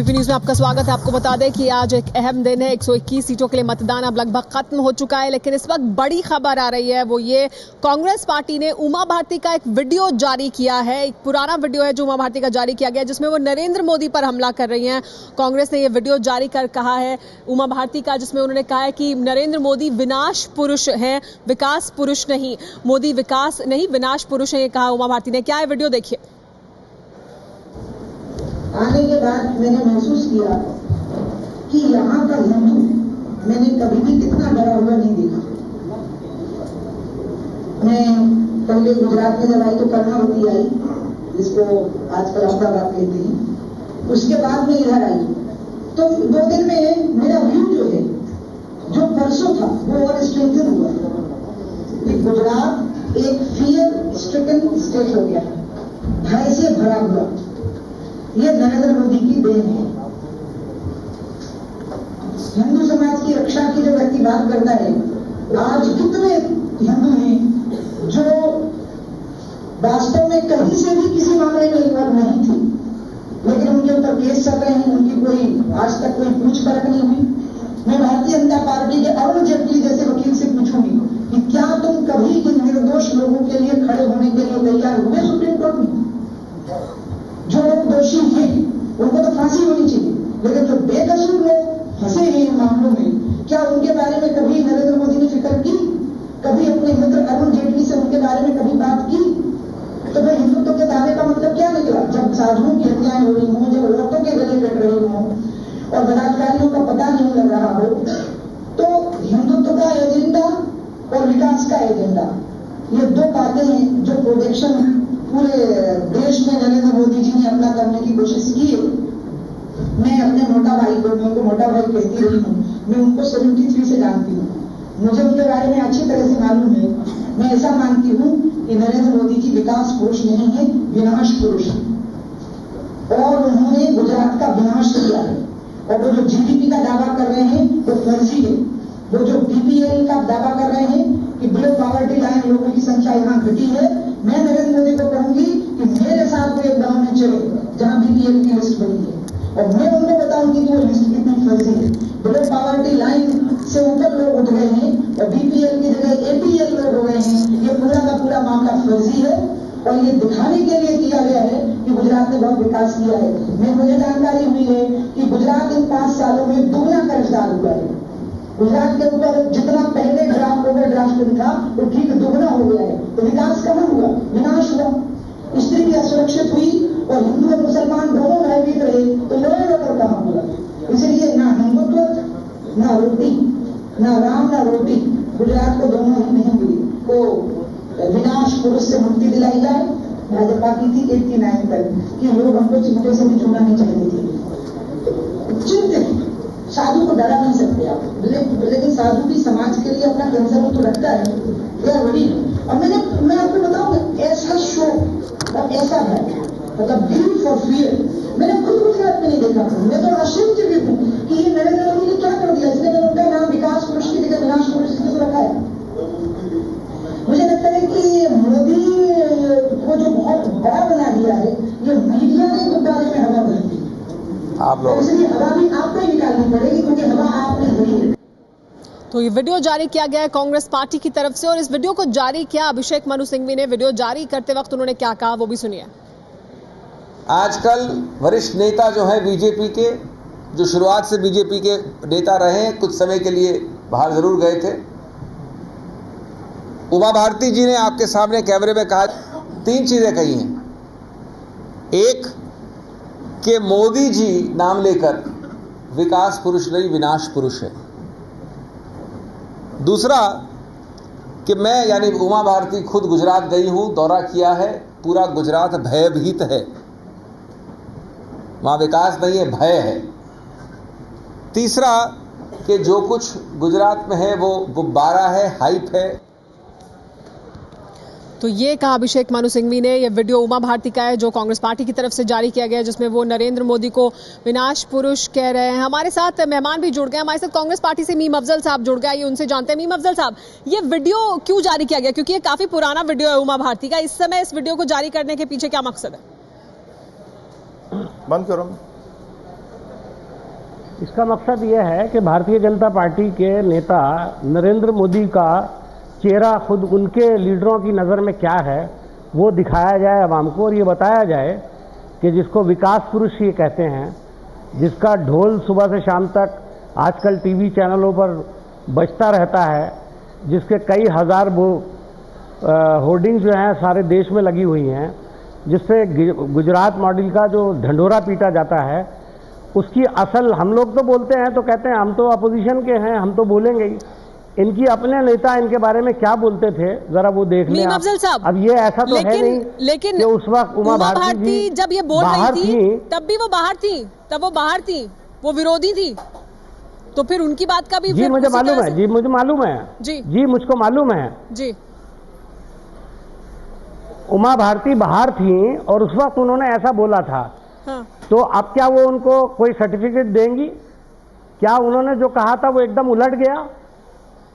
ABP news में आपका स्वागत है। आपको बता दें कि आज एक अहम दिन है। 121 सीटों के लिए मतदान अब लगभग खत्म हो चुका है, लेकिन इस वक्त बड़ी खबर आ रही है, वो ये कांग्रेस पार्टी ने उमा भारती का एक वीडियो जारी किया है। एक पुराना वीडियो है जो उमा भारती का जारी किया गया, जिसमें वो नरेंद्र मोदी पर हमला कर रही हैं। कांग्रेस ने ये वीडियो जारी कर कहा है उमा भारती का, जिसमें उन्होंने कहा है कि नरेंद्र मोदी विनाश पुरुष हैं, विकास पुरुष नहीं। मोदी विकास नहीं, विनाश पुरुष है, ये कहा उमा भारती ने। क्या है वीडियो, देखिए। आने के बाद मैंने महसूस किया कि यहाँ का हिंदू मैंने कभी भी कितना डरा हुआ नहीं देखा। मैं पहले गुजरात में जब आई तो कर्णावती आई, जिसको आजकल अहमदाबाद कहते हैं। उसके बाद में इधर आई तो 2 दिन में मेरा व्यू जो है, जो परसों था, वो और स्ट्रेंथन हुआ। गुजरात एक फियर स्ट्रिकन स्टेट हो गया, भय से भरा हुआ। ये नरेंद्र मोदी की देन है। हिंदू समाज की रक्षा की जो व्यक्ति बात करता है, आज कितने हिंदू हैं जो वास्तव में कहीं से भी किसी मामले में इन्वॉल्व नहीं थे, लेकिन उनके ऊपर केस चल रहे हैं, उनकी कोई आज तक कोई पूछ परख नहीं हुई। मैं भारतीय जनता पार्टी के अरुण जेटली जैसे वकील से पूछूंगी कि क्या तुम कभी इन निर्दोष लोगों के लिए खड़े होने के लिए तैयार हुए सुप्रीम कोर्ट में? जो लोग दोषी हैं उनको तो फांसी होनी चाहिए, लेकिन जो बेकसूर लोग फंसे हैं इन मामलों में, क्या उनके बारे में कभी नरेंद्र मोदी ने फिक्र की? कभी अपने मित्र अरुण जेटली से उनके बारे में कभी बात की? तो भाई हिंदुत्व के दावे का मतलब क्या निकला? जब साधुओं की हत्याएं हो रही हों, जब औरतों के गले कट रहे हों और बलात्कारियों का पता नहीं लग रहा हो, तो हिंदुत्व का एजेंडा और विकास का एजेंडा, ये 2 बातें हैं जो प्रोटेक्शन पूरे देश में नरेंद्र मोदी जी ने अपना करने की कोशिश की है। मैं अपने मोटा भाई को, मैं उनको मोटा भाई कहती रही हूँ, मैं उनको 73 से जानती हूँ, मुझे उनके बारे में अच्छी तरह से मालूम है। मैं ऐसा मानती हूँ कि नरेंद्र मोदी जी विकास पुरुष नहीं है, विनाश पुरुष है। और उन्होंने गुजरात का विनाश किया है। और वो जो जीडीपी का दावा कर रहे हैं वो फर्जी है। वो जो बीपीएल का दावा कर रहे हैं कि बिलो पॉवर्टी लाइन लोगों की संख्या यहाँ घटी है, मैं नरेंद्र मोदी को कहूंगी कि मेरे साथ वो एक गांव में चले जहां बीपीएल की लिस्ट बनी है, और मैं उनको बताऊंगी कि वो लिस्ट कितनी फर्जी है। बिलो पॉवर्टी लाइन से ऊपर लोग उठ गए हैं और बीपीएल की जगह एपीएल लोग हो गए हैं। ये पूरा का पूरा मामला फर्जी है और ये दिखाने के लिए किया गया है कि गुजरात ने बहुत विकास किया है। मुझे जानकारी हुई है कि गुजरात इन 5 सालों में दुगना कर्जदार हुआ है। गुजरात के ऊपर जितना पहले ड्राफ्ट ओवरड्राफ्ट था वो ठीक दुगना हो गया है। तो विकास कहाँ हुआ? विनाश हुआ। स्त्री भी असुरक्षित हुई और हिंदू और मुसलमान दोनों भयभीत रहे, तो लॉ ऑर्डर कहाँ हुआ? इसलिए ना हिंदुत्व, ना रोटी, ना राम, ना रोटी, गुजरात को दोनों ही नहीं मिली। तो विनाश पुरुष से मुक्ति दिलाई जाए। भाजपा की थी 89 तक कि लोग हमको चिमटे से भी छूना नहीं चाहते थे। चिंतित साधु को डरा नहीं सकते आप, लेकिन साधु भी समाज के लिए अपना कंसर्न तो रखता है। यह बड़ी और मैं आपको बताऊंगा, ऐसा शोक और ऐसा भय, मतलब गिल्ट फॉर फियर, मैंने खुद गुजरात में नहीं देखा। मैं तो आश्चर्य भी हूँ कि ये नरेंद्र मोदी ने क्या कर दिया। इसने उनका नाम विकास पुरुष की जगह विनाश पुरुष इसलिए तो रखा है। मुझे लगता है कि मोदी को जो बहुत बड़ा बना दिया है, ये मीडिया ने गुब्बारे में हवा भर दी। आप लोग इसलिए हवा भी आपको ही निकालनी पड़ेगी, क्योंकि हवा आपने भरी है। तो ये वीडियो जारी किया गया है कांग्रेस पार्टी की तरफ से, और इस वीडियो को जारी किया अभिषेक मनु सिंघवी ने। वीडियो जारी करते वक्त उन्होंने क्या कहा वो भी सुनिए। आजकल वरिष्ठ नेता जो है बीजेपी के, जो शुरुआत से बीजेपी के नेता रहे, कुछ समय के लिए बाहर जरूर गए थे, उमा भारती जी ने आपके सामने कैमरे में कहा 3 चीजें कही हैं। एक, कि मोदी जी नाम लेकर विकास पुरुष नहीं विनाश पुरुष है। दूसरा, कि मैं यानी उमा भारती खुद गुजरात गई हूं, दौरा किया है, पूरा गुजरात भयभीत है, वहां विकास नहीं है, भय है। तीसरा, कि जो कुछ गुजरात में है वो गुब्बारा है, हाइप है। तो ये कहा अभिषेक मनु सिंघवी ने। ये वीडियो उमा भारती का है जो कांग्रेस पार्टी की तरफ से जारी किया गया, जिसमें वो नरेंद्र मोदी को विनाश पुरुष कह रहे हैं। हमारे साथ मेहमान भी जुड़ गए। हमारे साथ कांग्रेस पार्टी से मीम अफजल साहब जुड़ गए, आइए उनसे जानते हैं। मीम अफजल साहब, ये वीडियो क्यों जारी किया गया? क्योंकि ये काफी पुराना वीडियो है उमा भारती का। इस समय इस वीडियो को जारी करने के पीछे क्या मकसद है? बंद करो। इसका मकसद यह है कि भारतीय जनता पार्टी के नेता नरेंद्र मोदी का चेहरा खुद उनके लीडरों की नज़र में क्या है वो दिखाया जाए आवाम को, और ये बताया जाए कि जिसको विकास पुरुष ये कहते हैं, जिसका ढोल सुबह से शाम तक आजकल टीवी चैनलों पर बजता रहता है, जिसके कई हजार होर्डिंग जो हैं सारे देश में लगी हुई हैं, जिससे गुजरात मॉडल का जो ढंढोरा पीटा जाता है, उसकी असल हम लोग तो बोलते हैं तो कहते हैं हम तो अपोजिशन के हैं, हम तो बोलेंगे ही। इनकी अपने नेता इनके बारे में क्या बोलते थे जरा वो देख लें आप। अफजल साहब, अब ये ऐसा तो है नहीं लेकिन कि उस वक्त उमा भारती जब ये बोल रही थी तब भी वो बाहर थी, तब वो बाहर थी, वो विरोधी थी, तो फिर उनकी बात का भी जी मुझे मालूम है, जी मुझे मालूम है, जी मुझको मालूम है जी। उमा भारती बाहर थी और उस वक्त उन्होंने ऐसा बोला था। हाँ। तो अब क्या वो उनको कोई सर्टिफिकेट देंगी? क्या उन्होंने जो कहा था वो एकदम उलट गया?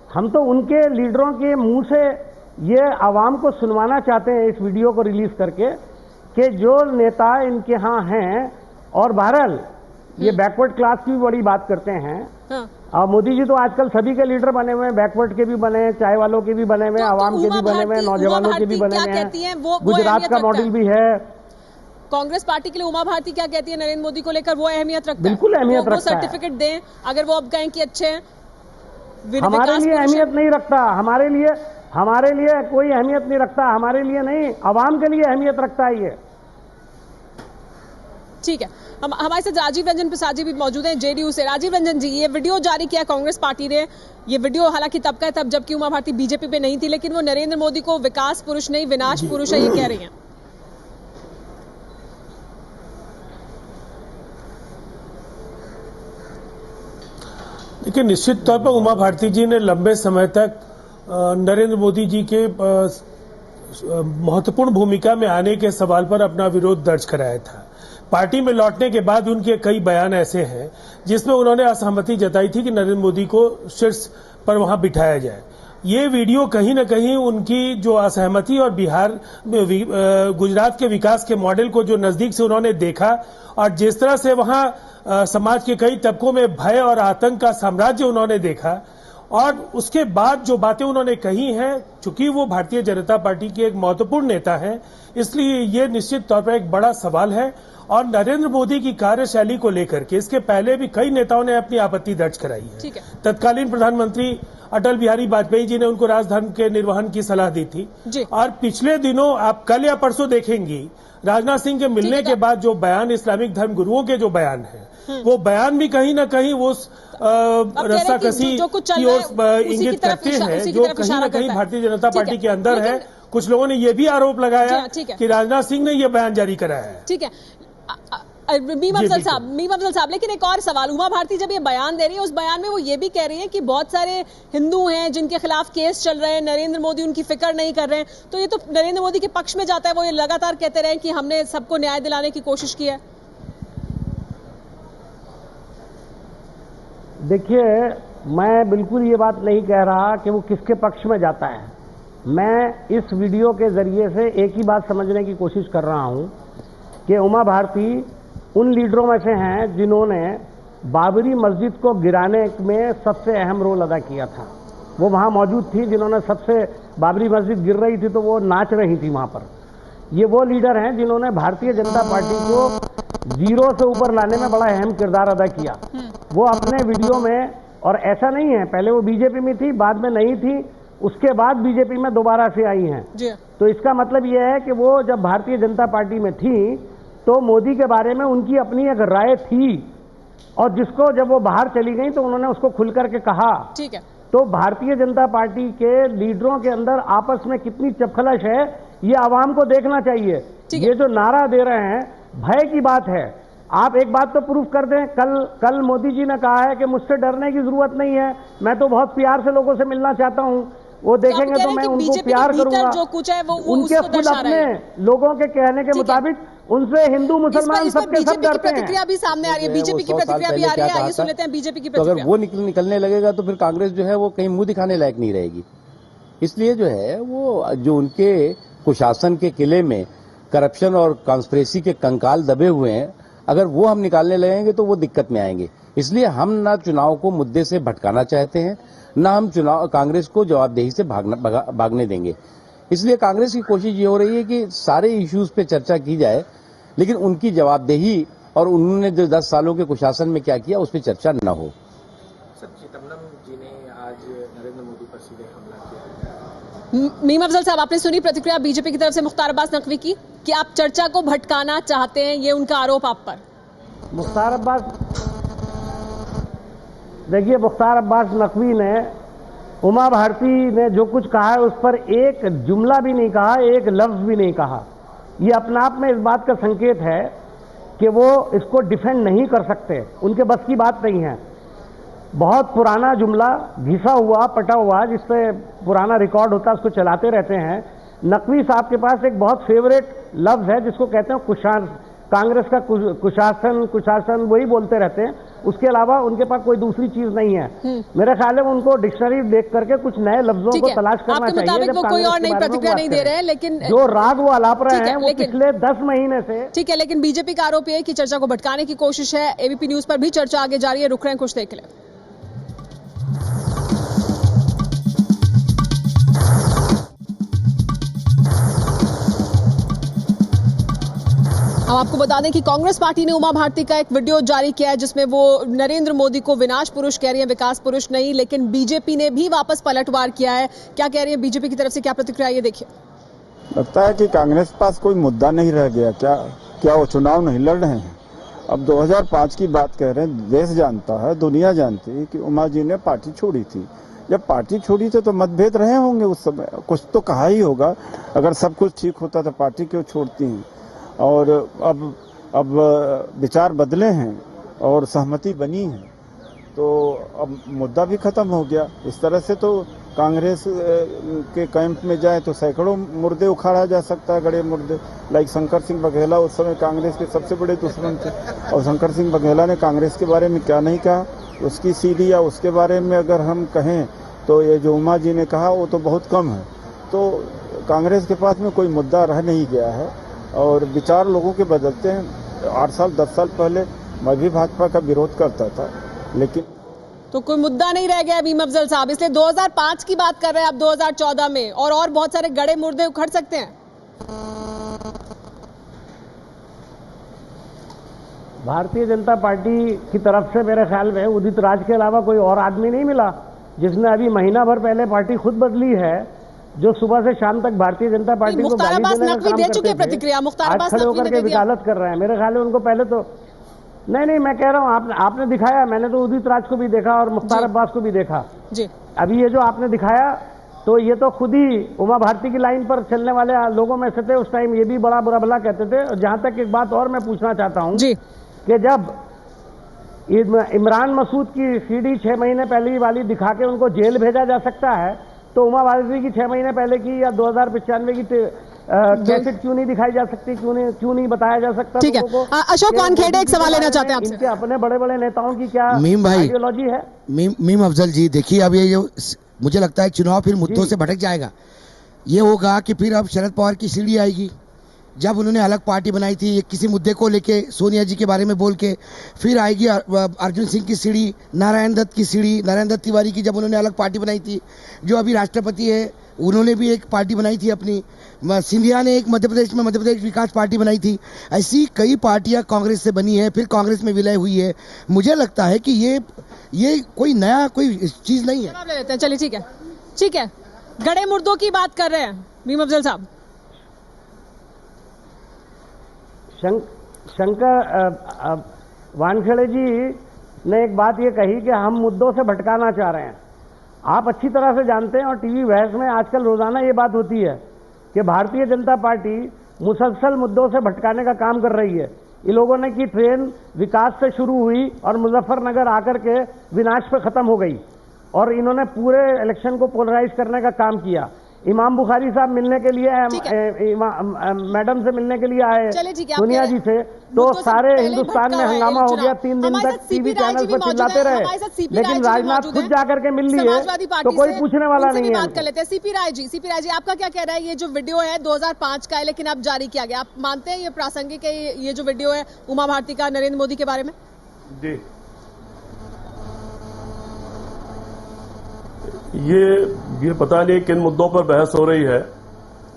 हम तो उनके लीडरों के मुंह से ये आवाम को सुनवाना चाहते हैं इस वीडियो को रिलीज करके कि जो नेता इनके यहाँ हैं, और बहरहाल ये बैकवर्ड क्लास की भी बड़ी बात करते हैं। हाँ। मोदी जी तो आजकल सभी के लीडर बने हुए हैं, बैकवर्ड के भी बने हैं, चाय वालों के भी बने हुए हैं, आवाम के भी बने हुए हैं, नौजवानों के भी बने हुए हैं, गुजरात का मॉडल भी है। कांग्रेस पार्टी के लिए उमा भारती क्या कहती है नरेंद्र मोदी को लेकर? वो अहमियत रखता है, बिल्कुल अहमियत रखता है। वो सर्टिफिकेट दें अगर वो अब कहें कि अच्छे हैं। हमारे लिए अहमियत नहीं रखता, हमारे लिए कोई अहमियत नहीं रखता, हमारे लिए नहीं, आवाम के लिए अहमियत रखता है ये। ठीक है, हमारे साथ राजीव रंजन प्रसाद जी भी मौजूद हैं जेडीयू से। राजीव रंजन जी, ये वीडियो जारी किया कांग्रेस पार्टी ने, ये वीडियो हालांकि तब का है तब जबकि उमा भारती बीजेपी पे नहीं थी, लेकिन वो नरेंद्र मोदी को विकास पुरुष नहीं विनाश पुरुष है ये कह रही हैं। देखिए, निश्चित तौर पर उमा भारती जी ने लंबे समय तक नरेंद्र मोदी जी के महत्वपूर्ण भूमिका में आने के सवाल पर अपना विरोध दर्ज कराया था। पार्टी में लौटने के बाद उनके कई बयान ऐसे हैं जिसमें उन्होंने असहमति जताई थी कि नरेंद्र मोदी को शीर्ष पर वहां बिठाया जाए। ये वीडियो कहीं न कहीं उनकी जो असहमति और बिहार गुजरात के विकास के मॉडल को जो नजदीक से उन्होंने देखा और जिस तरह से वहां समाज के कई तबकों में भय और आतंक का साम्राज्य उन्होंने देखा, और उसके बाद जो बातें उन्होंने कही हैं, चूंकि वो भारतीय जनता पार्टी के एक महत्वपूर्ण नेता हैं, इसलिए ये निश्चित तौर पर एक बड़ा सवाल है। और नरेंद्र मोदी की कार्यशैली को लेकर के इसके पहले भी कई नेताओं ने अपनी आपत्ति दर्ज कराई है। ठीक है। तत्कालीन प्रधानमंत्री अटल बिहारी वाजपेयी जी ने उनको राजधर्म के निर्वहन की सलाह दी थी। और पिछले दिनों आप कल या परसों देखेंगी, राजनाथ सिंह के मिलने के बाद जो बयान इस्लामिक धर्म गुरुओं के जो बयान है, वो बयान भी कहीं न कहीं वो रस्साकसी की ओर इंगित करते हैं, जो कहीं न कहीं भारतीय जनता पार्टी के अंदर है। कुछ लोगों ने ये भी आरोप लगाया कि राजनाथ सिंह ने ये बयान जारी कराया है। ठीक है, मीम अफजल साहब, लेकिन एक और सवाल, उमा भारती जब ये बयान दे रही है, उस बयान में वो ये भी कह रही है कि बहुत सारे हिंदू हैं जिनके खिलाफ केस चल रहे हैं, नरेंद्र मोदी उनकी फिक्र नहीं कर रहे हैं, तो ये तो नरेंद्र मोदी के पक्ष में जाता है। वो ये लगातार कहते रहे कि हमने सबको न्याय दिलाने की कोशिश की है। देखिए, मैं बिल्कुल ये बात नहीं कह रहा कि वो किसके पक्ष में जाता है। मैं इस वीडियो के जरिए से एक ही बात समझने की कोशिश कर रहा हूं कि उमा भारती उन लीडरों में से हैं जिन्होंने बाबरी मस्जिद को गिराने में सबसे अहम रोल अदा किया था। वो वहां मौजूद थी जिन्होंने सबसे, बाबरी मस्जिद गिर रही थी तो वो नाच रही थी वहां पर। ये वो लीडर हैं जिन्होंने भारतीय जनता पार्टी को जीरो से ऊपर लाने में बड़ा अहम किरदार अदा किया। वो अपने वीडियो में, और ऐसा नहीं है पहले वो बीजेपी में थी, बाद में नहीं थी, उसके बाद बीजेपी में दोबारा से आई हैं, तो इसका मतलब यह है कि वो जब भारतीय जनता पार्टी में थी तो मोदी के बारे में उनकी अपनी एक राय थी, और जिसको जब वो बाहर चली गई तो उन्होंने उसको खुल करके कहा। ठीक है। तो भारतीय जनता पार्टी के लीडरों के अंदर आपस में कितनी चपखलश है ये आवाम को देखना चाहिए। ये जो नारा दे रहे हैं, भय की बात है। आप एक बात तो प्रूफ कर दें, कल मोदी जी ने कहा है कि मुझसे डरने की जरूरत नहीं है, मैं तो बहुत प्यार से लोगों से मिलना चाहता हूं, वो देखेंगे तो मैं उनको प्यार करूंगा। जो कुछ है वो उनके खुद अपने लोगों के कहने के मुताबिक उनसे हिंदू मुसलमान सबके सब डरते हैं। प्रतिक्रिया भी सामने आ रही है, बीजेपी की प्रतिक्रिया भी आ रही है, आइए सुन लेते हैं बीजेपी की प्रतिक्रिया। तो अगर वो निकलने लगेगा तो फिर कांग्रेस जो है वो कहीं मुंह दिखाने लायक नहीं रहेगी। इसलिए जो है वो जो उनके कुशासन के किले में करप्शन और कॉन्स्पिरेसी के कंकाल दबे हुए हैं, अगर वो हम निकालने लगेंगे तो वो दिक्कत में आएंगे। इसलिए हम ना चुनाव को मुद्दे से भटकाना चाहते हैं, ना हम चुनाव कांग्रेस को जवाबदेही से भागने देंगे। इसलिए कांग्रेस की कोशिश ये हो रही है कि सारे इश्यूज पे चर्चा की जाए, लेकिन उनकी जवाबदेही और उन्होंने जो 10 सालों के कुशासन में क्या किया उस पर चर्चा न हो। सर, चिदम्बरम जी ने आज नरेंद्र मोदी पर सीधे हमला किया। मीम अफजल साहब, आपने सुनी प्रतिक्रिया बीजेपी की तरफ से मुख्तार अब्बास नकवी की कि आप चर्चा को भटकाना चाहते हैं, ये उनका आरोप आप पर। मुख्तार अब्बास, देखिए, मुख्तार अब्बास नकवी ने उमा भारती ने जो कुछ कहा है उस पर एक जुमला भी नहीं कहा, एक लफ्ज भी नहीं कहा। ये अपने आप में इस बात का संकेत है कि वो इसको डिफेंड नहीं कर सकते, उनके बस की बात नहीं है। बहुत पुराना जुमला, घिसा हुआ, पटा हुआ, जिस पे पुराना रिकॉर्ड होता है उसको चलाते रहते हैं। नकवी साहब के पास एक बहुत फेवरेट लफ्ज है जिसको कहते हैं कुशासन, कांग्रेस का कुशासन वही बोलते रहते हैं। उसके अलावा उनके पास कोई दूसरी चीज नहीं है। मेरे ख्याल में उनको डिक्शनरी देख करके कुछ नए लफ्जों को तलाश करना चाहिए। वो कोई और नई प्रतिक्रिया नहीं दे रहे हैं, लेकिन जो राग वो अलाप रहे हैं वो पिछले 10 महीने से। ठीक है, लेकिन बीजेपी का आरोप है कि चर्चा को भटकाने की कोशिश है। एबीपी न्यूज पर भी चर्चा आगे जारी है। रुक रहे हैं कुछ देर के लिए। हम आपको बता दें कि कांग्रेस पार्टी ने उमा भारती का एक वीडियो जारी किया है जिसमें वो नरेंद्र मोदी को विनाश पुरुष कह रही है, विकास पुरुष नहीं। लेकिन बीजेपी ने भी वापस पलटवार किया है। क्या कह रही है बीजेपी की तरफ से, क्या प्रतिक्रिया, ये देखिए। लगता है कि कांग्रेस के पास कोई मुद्दा नहीं रह गया। क्या वो चुनाव नहीं लड़ रहे हैं? अब 2005 की बात कह रहे हैं। देश जानता है, दुनिया जानती है कि उमा जी ने पार्टी छोड़ी थी। जब पार्टी छोड़ी थी तो मतभेद रहे होंगे उस समय, कुछ तो कहा ही होगा। अगर सब कुछ ठीक होता तो पार्टी क्यों छोड़ती हैं? और अब विचार बदले हैं और सहमति बनी है, तो अब मुद्दा भी खत्म हो गया। इस तरह से तो कांग्रेस के कैंप में जाए तो सैकड़ों मुर्दे उखाड़ा जा सकता है, गड़े मुर्दे। लाइक शंकर सिंह बघेला उस समय कांग्रेस के सबसे बड़े दुश्मन थे, और शंकर सिंह बघेला ने कांग्रेस के बारे में क्या नहीं कहा। उसकी सीढ़ी या उसके बारे में अगर हम कहें तो ये जो उमा जी ने कहा वो तो बहुत कम है। तो कांग्रेस के पास में कोई मुद्दा रह नहीं गया है और विचार लोगों के बदलते हैं। 8 साल 10 साल पहले मैं भी भाजपा का विरोध करता था, लेकिन तो कोई मुद्दा नहीं रह गया मीम अफजल साहब। इसलिए 2005 की बात कर रहे हैं आप 2014 में, और बहुत सारे गड़े मुर्दे उखड़ सकते हैं। भारतीय जनता पार्टी की तरफ से मेरे ख्याल में उदित राज के अलावा कोई और आदमी नहीं मिला जिसने अभी महीना भर पहले पार्टी खुद बदली है, जो सुबह से शाम तक भारतीय जनता पार्टी को गाली देने का काम करते थे। प्रतिक्रिया आज खड़े होकर के वकालत कर रहे हैं। मेरे ख्याल में उनको पहले तो नहीं, मैं कह रहा हूँ आपने दिखाया। मैंने तो उदित राज को भी देखा और मुख्तार अब्बास को भी देखा जी। अभी ये जो आपने दिखाया तो ये तो खुद ही उमा भारती की लाइन पर चलने वाले लोगों में से थे। उस टाइम ये भी बड़ा बुरा भला कहते थे। जहां तक एक बात और मैं पूछना चाहता हूं कि जब इमरान मसूद की सीडी 6 महीने पहले वाली दिखा के उनको जेल भेजा जा सकता है, तो उमा भारती की 6 महीने पहले की या 2095 की कैसेट क्यों नहीं दिखाई जा सकती? क्यों नहीं बताया जा सकता? ठीक है, अशोक वानखेड़े एक सवाल लेना चाहते हैं आपसे। इनके अपने बड़े बड़े नेताओं की क्या मीम भाई आइडियोलॉजी है? मीम अफजल जी, देखिए अब ये मुझे लगता है चुनाव फिर मुद्दों से भटक जाएगा। ये होगा कि फिर अब शरद पवार की सीढ़ी आएगी। जब उन्होंने अलग पार्टी बनाई थी किसी मुद्दे को लेके सोनिया जी के बारे में बोल के, फिर आएगी अर्जुन सिंह की सीढ़ी, नारायण दत्त की सीढ़ी, नारायण दत्त तिवारी की, जब उन्होंने अलग पार्टी बनाई थी। जो अभी राष्ट्रपति है उन्होंने भी एक पार्टी बनाई थी अपनी। सिंधिया ने एक मध्य प्रदेश विकास पार्टी बनाई थी। ऐसी कई पार्टियां कांग्रेस से बनी है, फिर कांग्रेस में विलय हुई है। मुझे लगता है कि ये कोई नया कोई चीज नहीं है। चलिए ठीक है, गड़े मुर्दों की बात कर रहे हैं मीम अफजल साहब। शंकर वानखेड़े जी ने एक बात ये कही कि हम मुद्दों से भटकाना चाह रहे हैं। आप अच्छी तरह से जानते हैं और टीवी बहस में आजकल रोजाना ये बात होती है कि भारतीय जनता पार्टी मुसलसल मुद्दों से भटकाने का काम कर रही है। इन लोगों ने की ट्रेन विकास से शुरू हुई और मुजफ्फरनगर आकर के विनाश पे खत्म हो गई, और इन्होंने पूरे इलेक्शन को पोलराइज करने का काम किया। इमाम बुखारी साहब मिलने के लिए मैडम से मिलने के लिए आए, सोनिया जी से, तो सारे हिंदुस्तान में हंगामा हो गया। 3 दिन तक टीवी चैनल पर चिल्लाते रहे, लेकिन राजनाथ खुद जाकर के मिल लिए तो कोई पूछने वाला नहीं है। बात कर लेते हैं सीपी राय जी। आपका क्या कहना है? ये जो वीडियो है 2005 का है, लेकिन अब जारी किया गया, आप मानते हैं ये प्रासंगिक है? ये जो वीडियो है उमा भारती का नरेंद्र मोदी के बारे में? जी, ये पता नहीं किन मुद्दों पर बहस हो रही है।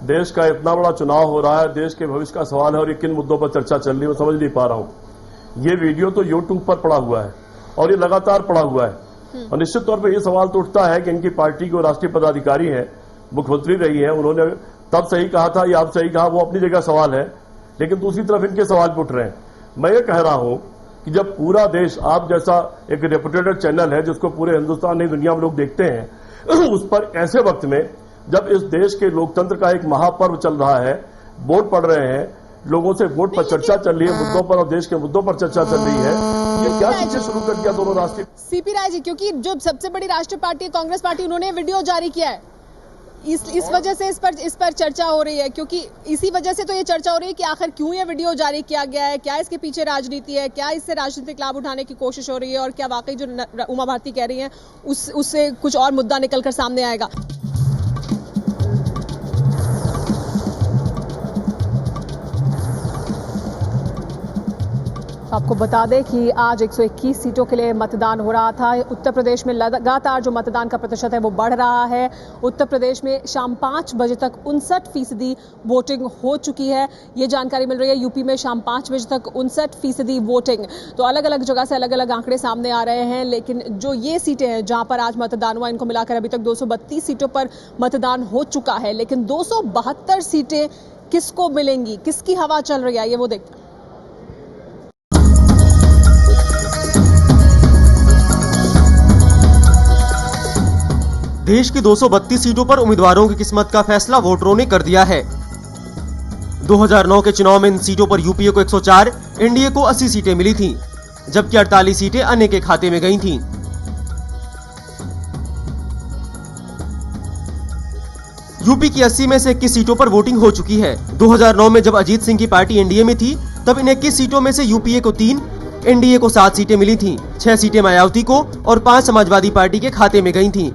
देश का इतना बड़ा चुनाव हो रहा है, देश के भविष्य का सवाल है और ये किन मुद्दों पर चर्चा चल रही है मैं समझ नहीं पा रहा हूं। ये वीडियो तो यूट्यूब पर पड़ा हुआ है और ये लगातार पड़ा हुआ है और निश्चित तौर पर यह सवाल तो उठता है कि इनकी पार्टी के राष्ट्रीय पदाधिकारी हैं, मुख्यमंत्री रही है, उन्होंने तब सही कहा था या अब सही कहा, वो अपनी जगह सवाल है, लेकिन दूसरी तरफ इनके सवाल उठ रहे हैं। मैं ये कह रहा हूं कि जब पूरा देश, आप जैसा एक रेपुटेटेड चैनल है जिसको पूरे हिंदुस्तान नहीं दुनिया में लोग देखते हैं, उस पर ऐसे वक्त में जब इस देश के लोकतंत्र का एक महापर्व चल रहा है, वोट पड़ रहे हैं, लोगों से वोट पर चर्चा चल रही है, मुद्दों पर और देश के मुद्दों पर चर्चा चल रही है, ये क्या चीजें शुरू कर दिया दोनों राष्ट्रीय। सीपी राय जी, क्योंकि जो सबसे बड़ी राष्ट्रीय पार्टी है कांग्रेस पार्टी, उन्होंने वीडियो जारी किया है, इस वजह से इस पर चर्चा हो रही है, क्योंकि इसी वजह से तो ये चर्चा हो रही है कि आखिर क्यों ये वीडियो जारी किया गया है, क्या इसके पीछे राजनीति है, क्या इससे राजनीतिक लाभ उठाने की कोशिश हो रही है और क्या वाकई जो उमा भारती कह रही हैं उससे कुछ और मुद्दा निकलकर सामने आएगा। आपको बता दें कि आज 121 सीटों के लिए मतदान हो रहा था। उत्तर प्रदेश में लगातार जो मतदान का प्रतिशत है वो बढ़ रहा है। उत्तर प्रदेश में शाम 5 बजे तक 59% वोटिंग हो चुकी है, ये जानकारी मिल रही है। यूपी में शाम 5 बजे तक 59% वोटिंग। तो अलग अलग जगह से अलग अलग आंकड़े सामने आ रहे हैं, लेकिन जो ये सीटें हैं जहां पर आज मतदान हुआ, इनको मिलाकर अभी तक 232 सीटों पर मतदान हो चुका है। लेकिन 272 सीटें किसको मिलेंगी, किसकी हवा चल रही है, ये वो देखते हैं। देश की 232 सीटों पर उम्मीदवारों की किस्मत का फैसला वोटरों ने कर दिया है। 2009 के चुनाव में इन सीटों पर यूपीए को 104, एनडीए को 80 सीटें मिली थीं, जबकि 48 सीटें अन्य के खाते में गई थीं। यूपी की 80 में से 21 सीटों पर वोटिंग हो चुकी है। 2009 में जब अजीत सिंह की पार्टी एनडीए में थी, तब इन 21 सीटों में से यूपीए को 3, एनडीए को 7 सीटें मिली थीं, 6 सीटें मायावती को और 5 समाजवादी पार्टी के खाते में गई थीं।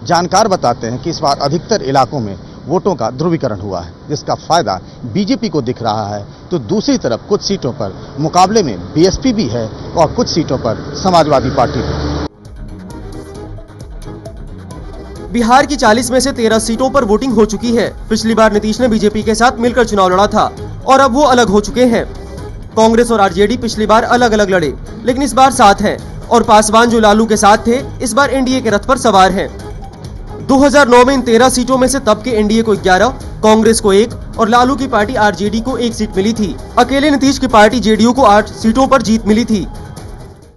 जानकार बताते हैं कि इस बार अधिकतर इलाकों में वोटों का ध्रुवीकरण हुआ है, जिसका फायदा बीजेपी को दिख रहा है, तो दूसरी तरफ कुछ सीटों पर मुकाबले में बीएसपी भी है और कुछ सीटों पर समाजवादी पार्टी भी। बिहार की 40 में से 13 सीटों पर वोटिंग हो चुकी है। पिछली बार नीतीश ने बीजेपी के साथ मिलकर चुनाव लड़ा था और अब वो अलग हो चुके हैं। कांग्रेस और आरजेडी पिछली बार अलग अलग लड़े, लेकिन इस बार साथ हैं और पासवान जो लालू के साथ थे, इस बार एनडीए के रथ पर सवार हैं। 2009 में इन 13 सीटों में से तब के एनडीए को 11, कांग्रेस को 1 और लालू की पार्टी आरजेडी को 1 सीट मिली थी। अकेले नीतीश की पार्टी जेडीयू को 8 सीटों पर जीत मिली थी।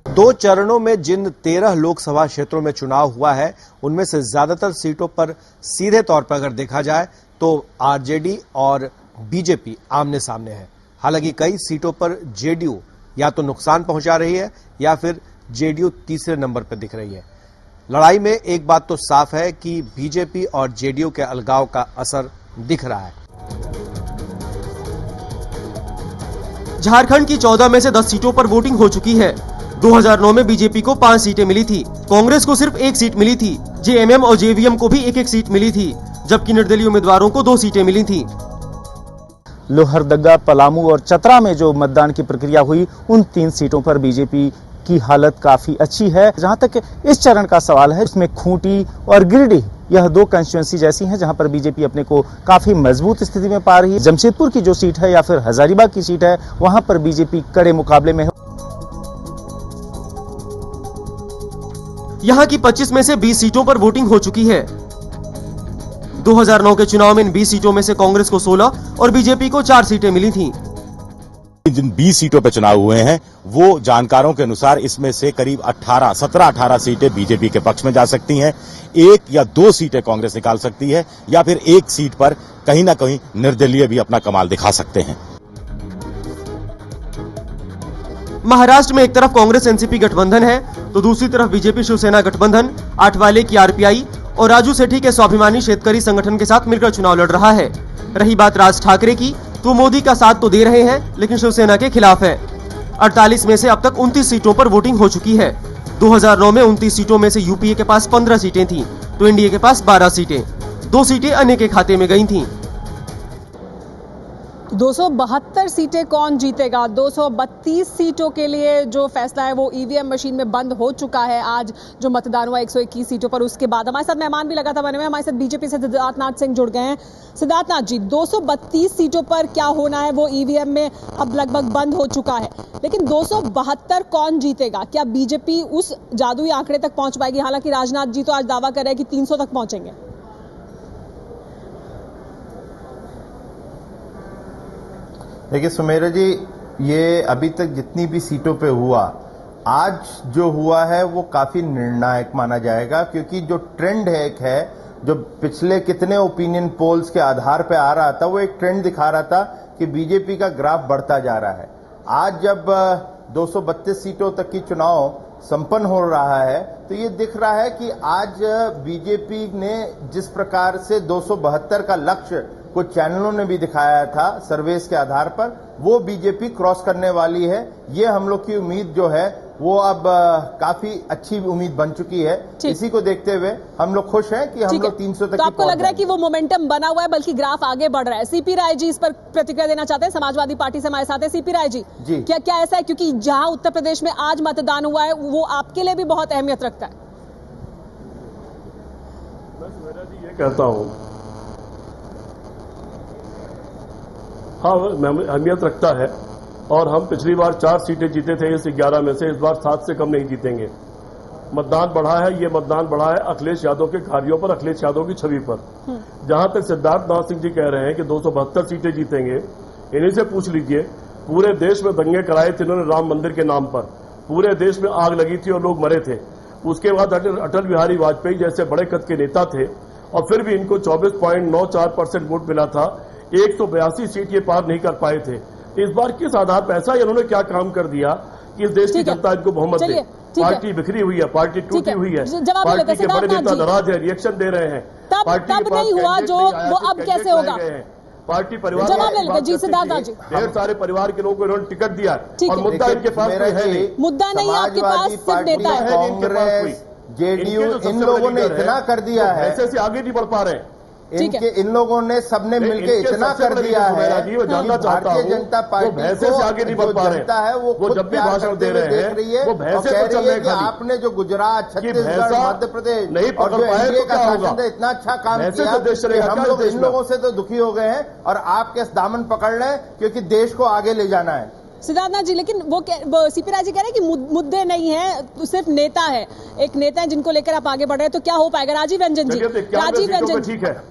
2 चरणों में जिन 13 लोकसभा क्षेत्रों में चुनाव हुआ है, उनमें से ज्यादातर सीटों पर सीधे तौर पर अगर देखा जाए तो आरजेडी और बीजेपी आमने सामने है। हालांकि कई सीटों पर जेडीयू या तो नुकसान पहुंचा रही है या फिर जेडीयू तीसरे नंबर पर दिख रही है। लड़ाई में एक बात तो साफ है कि बीजेपी और जेडीयू के अलगाव का असर दिख रहा है। झारखंड की 14 में से 10 सीटों पर वोटिंग हो चुकी है। 2009 में बीजेपी को 5 सीटें मिली थी, कांग्रेस को सिर्फ 1 सीट मिली थी, जेएमएम और जेवीएम को भी 1-1 सीट मिली थी, जबकि निर्दलीय उम्मीदवारों को 2 सीटें मिली थी। लोहरदगा, पलामू और चतरा में जो मतदान की प्रक्रिया हुई, उन 3 सीटों पर बीजेपी की हालत काफी अच्छी है। जहां तक इस चरण का सवाल है, उसमें खूंटी और गिरिडीह, यह 2 कंस्टिट्यूएंसी ऐसी हैं जहां पर बीजेपी अपने को काफी मजबूत स्थिति में पा रही है। जमशेदपुर की जो सीट है या फिर हजारीबाग की सीट है, वहां पर बीजेपी कड़े मुकाबले में है। यहाँ की 25 में से 20 सीटों पर वोटिंग हो चुकी है। 2009 के चुनाव में इन 20 सीटों में से कांग्रेस को 16 और बीजेपी को 4 सीटें मिली थीं। जिन 20 सीटों पर चुनाव हुए हैं, वो जानकारों के अनुसार इसमें से करीब 17-18 सीटें बीजेपी के पक्ष में जा सकती हैं। 1 या 2 सीटें कांग्रेस निकाल सकती है या फिर 1 सीट पर कहीं ना कहीं निर्दलीय भी अपना कमाल दिखा सकते हैं। महाराष्ट्र में एक तरफ कांग्रेस एनसीपी गठबंधन है, तो दूसरी तरफ बीजेपी शिवसेना गठबंधन, आठवाले की आरपीआई और राजू सेठी के स्वाभिमानी शेतकरी संगठन के साथ मिलकर चुनाव लड़ रहा है। रही बात राज ठाकरे की, तो मोदी का साथ तो दे रहे हैं, लेकिन शिवसेना के खिलाफ है। 48 में से अब तक 29 सीटों पर वोटिंग हो चुकी है। 2009 में 29 सीटों में से यूपीए के पास 15 सीटें थीं, तो एनडीए के पास 12 सीटें, 2 सीटें अन्य के खाते में गई थीं। 272 सीटें कौन जीतेगा? 232 सीटों के लिए जो फैसला है वो ईवीएम मशीन में बंद हो चुका है। आज जो मतदान हुआ 121 सीटों पर, उसके बाद हमारे साथ मेहमान भी लगा था बने हुए। हमारे साथ बीजेपी से सिद्धार्थनाथ सिंह जुड़ गए हैं। सिद्धार्थनाथ जी, 232 सीटों पर क्या होना है वो ईवीएम में अब लगभग बंद हो चुका है, लेकिन 272 कौन जीतेगा? क्या बीजेपी उस जादुई आंकड़े तक पहुंच पाएगी? हालांकि राजनाथ जी तो आज दावा कर रहे हैं कि 300 तक पहुंचेंगे। देखिए सुमेरा जी, ये अभी तक जितनी भी सीटों पे हुआ, आज जो हुआ है वो काफी निर्णायक माना जाएगा, क्योंकि जो ट्रेंड है जो पिछले कितने ओपिनियन पोल्स के आधार पे आ रहा था, वो एक ट्रेंड दिखा रहा था कि बीजेपी का ग्राफ बढ़ता जा रहा है। आज जब 232 सीटों तक की चुनाव संपन्न हो रहा है तो ये दिख रहा है कि आज बीजेपी ने जिस प्रकार से 272 का लक्ष्य कुछ चैनलों ने भी दिखाया था सर्वेस के आधार पर, वो बीजेपी क्रॉस करने वाली है। ये हम लोग की उम्मीद जो है वो अब काफी अच्छी उम्मीद बन चुकी है। इसी को देखते हुए हम लोग खुश हैं कि हम लोग 300 तक। तो आपको लग रहा है कि वो मोमेंटम बना हुआ है, बल्कि ग्राफ आगे बढ़ रहा है? सीपी राय जी इस पर प्रतिक्रिया देना चाहते हैं, समाजवादी पार्टी से हमारे साथ है सीपी राय जी। क्या ऐसा है, क्योंकि जहां उत्तर प्रदेश में आज मतदान हुआ है वो आपके लिए भी बहुत अहमियत रखता है? मैं ये कहता हूं, हाँ अहमियत रखता है, और हम पिछली बार 4 सीटें जीते थे इस 11 में से, इस बार 7 से कम नहीं जीतेंगे। मतदान बढ़ा है, ये मतदान बढ़ा है अखिलेश यादव के कार्यों पर, अखिलेश यादव की छवि पर। जहां तक सिद्धार्थनाथ सिंह जी कह रहे हैं कि 272 सीटें जीतेंगे, इन्हीं से पूछ लीजिए। पूरे देश में दंगे कराए थे इन्होंने राम मंदिर के नाम पर, पूरे देश में आग लगी थी और लोग मरे थे। उसके बाद अटल बिहारी वाजपेयी जैसे बड़े कद के नेता थे, और फिर भी इनको 24.94% वोट मिला था। 182 सीट ये पार नहीं कर पाए थे। इस बार किस आधार पर ऐसा, इन्होंने क्या काम कर दिया कि इस देश की जनता इनको बहुमत दे? पार्टी बिखरी हुई है, पार्टी टूटी हुई है, पार्टी के बड़े नेता नाराज है, रिएक्शन दे रहे हैं। पार्टी तब नहीं हुआ जो वो अब कैसे होगा? पार्टी परिवार जी सिद्धार्थ जी, ढेर सारे परिवार के लोगों को इन्होंने टिकट दिया, और मुद्दा इनके पास है नहीं। मुद्दा नहीं, आपके पास सिर्फ नेता है। कांग्रेस, जेडीयू, इन लोगों ने इतना कर दिया है, ऐसे से आगे नहीं बढ़ पा रहे हैं। इन लोगों ने सबने मिलकर इतना कर दिया है कि भारतीय जनता पार्टी को आगे नहीं बढ़ पा रहे है, वो जब भी भाषण दे रहे हैं वो कह रही है कि आपने जो गुजरात, छत्तीसगढ़, मध्य प्रदेश और जो एनडीए का शासन था इतना अच्छा काम किया कि हम लोग इन लोगों से तो दुखी हो गए हैं और आपके दामन पकड़ लें, क्योंकि देश को आगे ले जाना है। सिद्धार्थनाथ जी, लेकिन वो सीपी राय जी कह रहे हैं कि मुद्दे नहीं है, तो सिर्फ नेता है, एक नेता है जिनको लेकर आप आगे बढ़ रहे हैं, तो क्या हो पाएगा? राजीव रंजन जी, राजीव रंजन,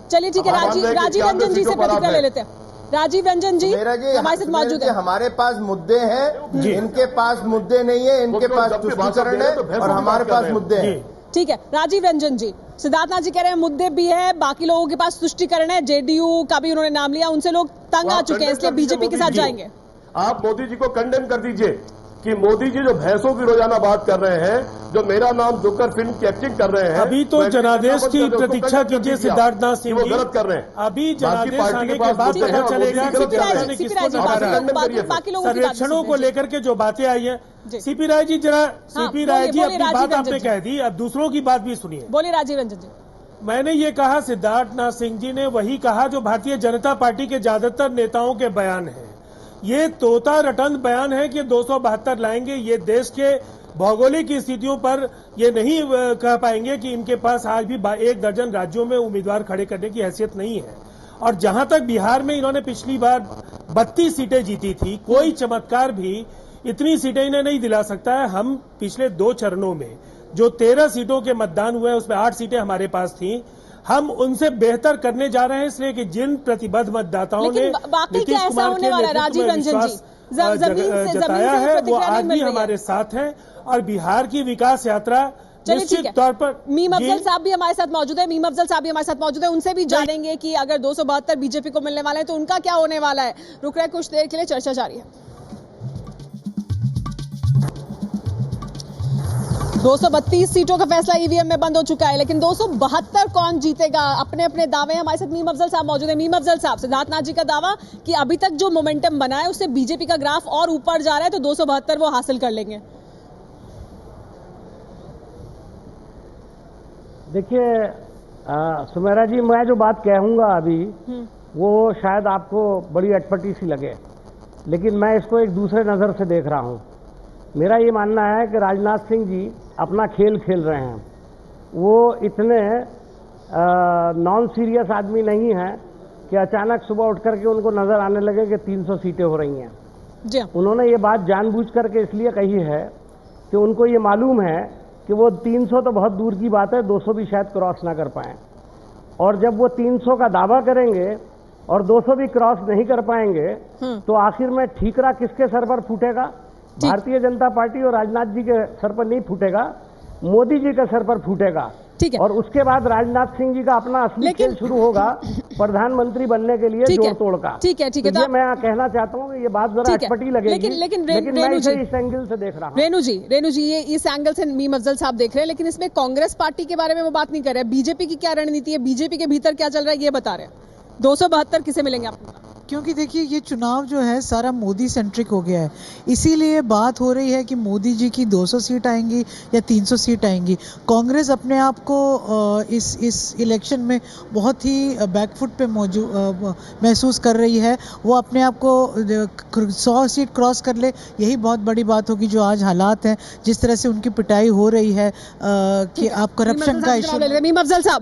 चलिए ठीक है, राजीव रंजन जी से प्रतिक्रिया ले लेते हैं। राजीव रंजन जी हमारे साथ मौजूद है। हमारे पास मुद्दे हैं, इनके पास मुद्दे नहीं है, इनके पास तुष्टीकरण है और हमारे पास मुद्दे हैं। ठीक है, राजीव रंजन जी, सिद्धार्थनाथ जी कह रहे हैं मुद्दे भी है, बाकी लोगों के पास तुष्टीकरण है, जेडीयू का भी उन्होंने नाम लिया, उनसे लोग तंग आ चुके हैं, इसलिए बीजेपी के साथ जाएंगे। आप मोदी जी को कंडेम कर दीजिए कि मोदी जी जो भैंसों की रोजाना बात कर रहे हैं, जो मेरा नाम जोकर फिल्म की एक्टिंग कर रहे हैं, अभी तो जनादेश की प्रतीक्षा कीजिए सिद्धार्थनाथ सिंह जी, गलत कर रहे हैं। अभी जनादेश आने के बाद पता चलेगा कि जनता ने किसको नकारा। सर्वेक्षणों को लेकर के जो बातें आई हैं, सीपी राय जी जरा, सीपी राय जी अपनी बात आपने कह दी, अब दूसरों की बात भी सुनिए। बोलिए राजीव रंजन जी। मैंने ये कहा, सिद्धार्थनाथ सिंह जी ने वही कहा जो भारतीय जनता पार्टी के ज्यादातर नेताओं के बयान है। ये तोता रटन बयान है कि 272 लाएंगे। ये देश के भौगोलिक स्थितियों पर ये नहीं कह पाएंगे कि इनके पास आज भी 1 दर्जन राज्यों में उम्मीदवार खड़े करने की हैसियत नहीं है। और जहां तक बिहार में इन्होंने पिछली बार 32 सीटें जीती थी, कोई चमत्कार भी इतनी सीटें इन्हें नहीं दिला सकता है। हम पिछले 2 चरणों में जो 13 सीटों के मतदान हुए उसमें 8 सीटें हमारे पास थी, हम उनसे बेहतर करने जा रहे हैं, इसलिए कि जिन प्रतिबद्ध मतदाताओं ने नीतीश कुमार के नेतृत्व में विश्वास जताया है वो आज भी हमारे साथ हैं, और बिहार की विकास यात्रा निश्चित तौर पर। मीम अफजल साहब भी हमारे साथ मौजूद है, मीम अफजल साहब भी हमारे साथ मौजूद है, उनसे भी जानेंगे कि अगर 272 बीजेपी को मिलने वाले हैं तो उनका क्या होने वाला है। रुक रहे कुछ देर के लिए, चर्चा जारी है। 232 सीटों का फैसला ईवीएम में बंद हो चुका है, लेकिन 272 कौन जीतेगा? अपने अपने दावे। हमारे साथ मीम अफजल साहब मौजूद है। मीम अफजल साहब, सिद्धार्थनाथ जी का दावा कि अभी तक जो मोमेंटम बना है उससे बीजेपी का ग्राफ और ऊपर जा रहा है, तो 272 वो हासिल कर लेंगे। देखिए सुमेरा जी, मैं जो बात कहूंगा अभी वो शायद आपको बड़ी अटपटी सी लगे, लेकिन मैं इसको एक दूसरे नज़र से देख रहा हूं। मेरा ये मानना है कि राजनाथ सिंह जी अपना खेल खेल रहे हैं। वो इतने नॉन सीरियस आदमी नहीं हैं कि अचानक सुबह उठ करके उनको नजर आने लगे कि 300 सीटें हो रही हैं। जी उन्होंने ये बात जानबूझ करके इसलिए कही है कि उनको ये मालूम है कि वो 300 तो बहुत दूर की बात है, 200 भी शायद क्रॉस ना कर पाएं। और जब वो 300 का दावा करेंगे और 200 भी क्रॉस नहीं कर पाएंगे तो आखिर में ठीकरा किसके सर पर फूटेगा? भारतीय जनता पार्टी और राजनाथ जी के सर पर नहीं फूटेगा, मोदी जी के सर पर फूटेगा। ठीक है। और उसके बाद राजनाथ सिंह जी का अपना असली खेल शुरू होगा प्रधानमंत्री बनने के लिए जोड़ तोड़ का। ठीक है, ठीक है। तो ये मैं कहना चाहता हूँ कि ये बात जरा अटपटी लगेगी, लेकिन मैं इसे इस एंगल से देख रहा हूँ। रेणु जी ये इस एंगल से मीम अफजल साहब देख रहे हैं, लेकिन इसमें कांग्रेस पार्टी के बारे में वो बात नहीं कर रहे। बीजेपी की क्या रणनीति है, बीजेपी के भीतर क्या चल रहा है, ये बता रहे हैं। 272 किसे मिलेंगे आपको? क्योंकि देखिए ये चुनाव जो है सारा मोदी सेंट्रिक हो गया है, इसीलिए बात हो रही है कि मोदी जी की 200 सीट आएंगी या 300 सीट आएंगी। कांग्रेस अपने आप को इस इलेक्शन में बहुत ही बैकफुट पे महसूस कर रही है। वो अपने आप को 100 सीट क्रॉस कर ले, यही बहुत बड़ी बात होगी। जो आज हालात हैं, जिस तरह से उनकी पिटाई हो रही है कि आप करप्शन का इशू। मीम अफजल साहब,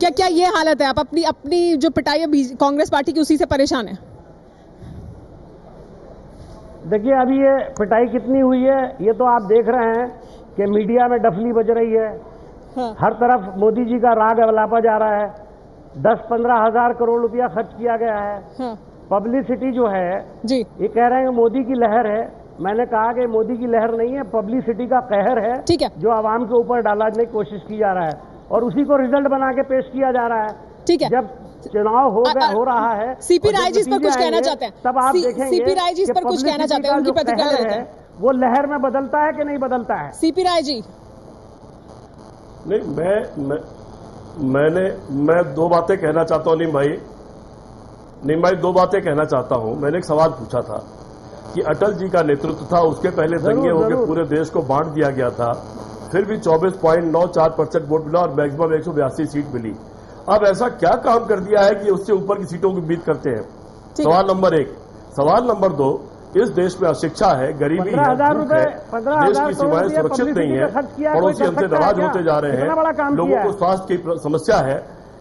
क्या ये हालत है? आप अपनी जो पिटाई है कांग्रेस पार्टी की, उसी से परेशान है? देखिए अभी ये पिटाई कितनी हुई है ये तो आप देख रहे हैं कि मीडिया में डफली बज रही है। हर तरफ मोदी जी का राग अवलापा जा रहा है। 10-15 हजार करोड़ रुपया खर्च किया गया है। पब्लिसिटी जो है जी, ये कह रहे हैं कि मोदी की लहर है। मैंने कहा कि मोदी की लहर नहीं है, पब्लिसिटी का कहर है। ठीक है, जो आवाम के ऊपर डालने की कोशिश की जा रहा है और उसी को रिजल्ट बना के पेश किया जा रहा है। ठीक है, जब चुनाव हो रहा है। सीपी राय जी इस पर कुछ कहना चाहते हैं? तब आप देखेंगे सीपी राय जी इस पर कुछ कहना चाहते हैं, उनकी प्रतिक्रिया लेते हैं। वो लहर में बदलता है कि नहीं बदलता है? सीपी राय जी। नहीं, मैं दो बातें कहना चाहता हूं। नीम भाई 2 बातें कहना चाहता हूं। मैंने एक सवाल पूछा था कि अटल जी का नेतृत्व था, उसके पहले दंगे होकर पूरे देश को बांट दिया गया था, फिर भी 24.94% वोट मिला और मैक्सिमम 182 सीट मिली। अब ऐसा क्या काम कर दिया है कि उससे ऊपर की सीटों की उम्मीद करते हैं? सवाल नंबर 1। सवाल नंबर 2, इस देश में अशिक्षा है, गरीबी है, भूख है, देश की सीमाएं सुरक्षित नहीं है, पड़ोसी हमसे नाराज होते जा रहे हैं, लोगों को स्वास्थ्य की समस्या है,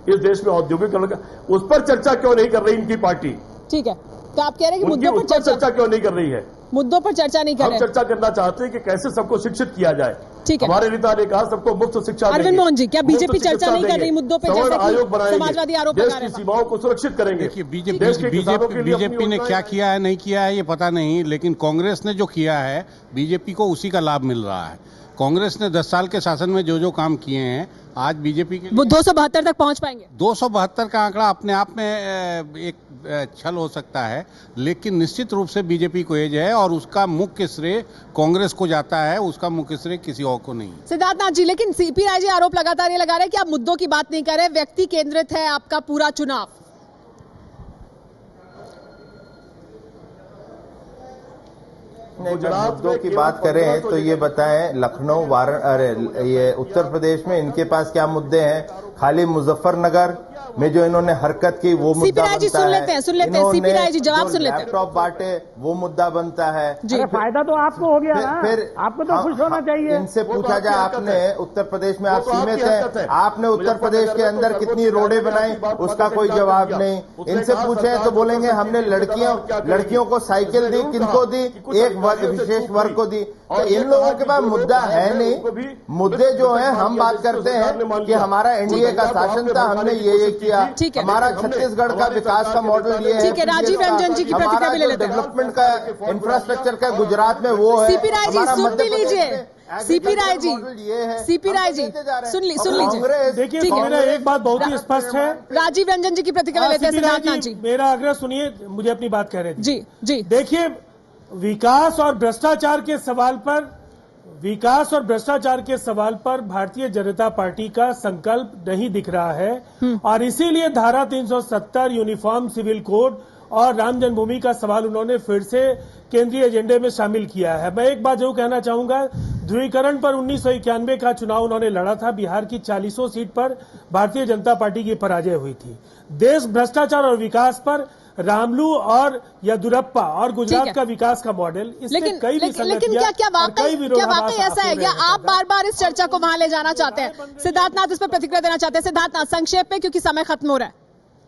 इस देश में औद्योगिकरण का, उस पर चर्चा क्यों नहीं कर रही इनकी पार्टी? ठीक है, तो आप कह रहे हैं कि मुद्दों पर चर्चा क्यों नहीं कर रही है? मुद्दों पर चर्चा नहीं कर रहे। हम चर्चा करना चाहते हैं कि कैसे सबको शिक्षित किया जाए। ठीक है, हमारे नेता ने कहा सबको मुफ्त शिक्षा देंगे। अरविंद मोहन जी, क्या बीजेपी चर्चा नहीं कर रही मुद्दों पर? जैसे आयोग बनाएंगे, समाजवादी आरोप देश की सीमाओं को सुरक्षित करेंगे। बीजेपी ने क्या किया है नहीं किया है ये पता नहीं, लेकिन कांग्रेस ने जो किया है बीजेपी को उसी का लाभ मिल रहा है। कांग्रेस ने 10 साल के शासन में जो काम किए हैं, आज बीजेपी के वो 272 तक पहुंच पाएंगे। 272 का आंकड़ा अपने आप में एक छल हो सकता है, लेकिन निश्चित रूप से बीजेपी को एज है और उसका मुख्य श्रेय कांग्रेस को जाता है, उसका मुख्य श्रेय किसी और को नहीं। सिद्धार्थनाथ जी, लेकिन सीपी राय जी आरोप लगातार ये लगा रहे हैं कि आप मुद्दों की बात नहीं कर रहे, व्यक्ति केंद्रित है आपका पूरा चुनाव। मुद्दों की बात करें तो ये बताएं, लखनऊ ये उत्तर प्रदेश में इनके पास क्या मुद्दे हैं? खाली मुजफ्फरनगर में जो इन्होंने हरकत की वो मुद्दा बनता है। सुन लेते हैं सीपी राय जी जवाब सुन लेते हैं। लैपटॉप बांटे वो मुद्दा बनता है। फायदा तो आपको हो गया ना, फिर आपको तो खुश होना चाहिए। इनसे पूछा जाए, आपने उत्तर प्रदेश में आप सीमित हैं, आपने उत्तर प्रदेश के अंदर कितनी रोडें बनाई, उसका कोई जवाब नहीं। इनसे पूछे तो बोलेंगे हमने लड़कियों को साइकिल दी, किनको दी? एक विशेष वर्ग को दी। तो इन लोगों के पास मुद्दा है नहीं। मुद्दे जो है, हम बात करते हैं कि हमारा एनडीए का शासन था, हमने ये किया, हमारा छत्तीसगढ़ का विकास का मॉडल ये है। ठीक है, राजीव रंजन जी की प्रतिक्रिया भी ले लेते हैं। डेवलपमेंट का इंफ्रास्ट्रक्चर का गुजरात में वो है। सीपी राय जी सुन भी लीजिए। सीपी राय जी सुन लीजिए। देखिए, मेरा एक बात बहुत ही स्पष्ट है। राजीव रंजन जी की प्रतिक्रिया लेते हैं। सिद्धार्थनाथ जी, मेरा आग्रह सुनिए, मुझे अपनी बात कह रहे थे। जी देखिए, विकास और भ्रष्टाचार के सवाल पर भारतीय जनता पार्टी का संकल्प नहीं दिख रहा है और इसीलिए धारा 370, यूनिफॉर्म सिविल कोड और राम जन्मभूमि का सवाल उन्होंने फिर से केंद्रीय एजेंडे में शामिल किया है। मैं एक बात जरूर कहना चाहूंगा, ध्रुवीकरण पर 1991 का चुनाव उन्होंने लड़ा था। बिहार की 40 सीट पर भारतीय जनता पार्टी की पराजय हुई थी। देश भ्रष्टाचार और विकास पर रामलू और येदियुरप्पा और गुजरात का विकास का मॉडल, लेकिन क्या वाकई ऐसा है क्या? आप बार बार इस चर्चा को वहां ले जाना चाहते हैं? सिद्धार्थनाथ इस पर प्रतिक्रिया देना चाहते हैं। सिद्धार्थनाथ, संक्षेप में, क्योंकि समय खत्म हो रहा है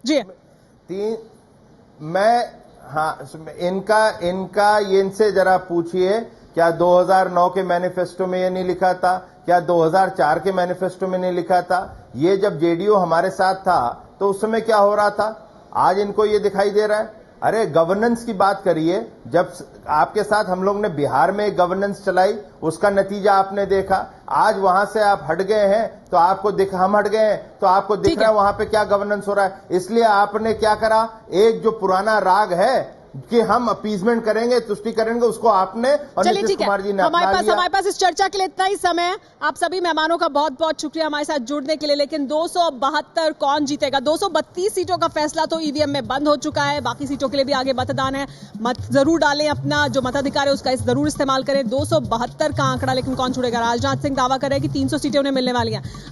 जी। इनसे जरा पूछिए, क्या 2009 के मैनिफेस्टो में ये नहीं लिखा था? क्या 2004 के मैनिफेस्टो में नहीं लिखा था? ये जब जेडीयू हमारे साथ था तो उस समय क्या हो रहा था? आज इनको ये दिखाई दे रहा है? अरे गवर्नेंस की बात करिए। जब आपके साथ हम लोग ने बिहार में गवर्नेंस चलाई, उसका नतीजा आपने देखा। आज वहां से आप हट गए हैं तो आपको हम हट गए हैं तो आपको दिख रहा है वहां पे क्या गवर्नेंस हो रहा है। इसलिए आपने क्या करा, एक जो पुराना राग है कि हम अपीजमेंट करेंगे, तुष्टि करेंगे, उसको आपने और नीतीश कुमार जी ने हमारे पास इस चर्चा के लिए इतना ही समय है। आप सभी मेहमानों का बहुत बहुत शुक्रिया हमारे साथ जुड़ने के लिए। लेकिन 272 कौन जीतेगा? 232 सीटों का फैसला तो ईवीएम में बंद हो चुका है। बाकी सीटों के लिए भी आगे मतदान है। मत जरूर डालें, अपना जो मताधिकार है उसका जरूर इस्तेमाल करें। 272 का आंकड़ा, लेकिन कौन छुड़ेगा? राजनाथ सिंह दावा कर रहे हैं कि 300 सीटें उन्हें मिलने वाली हैं।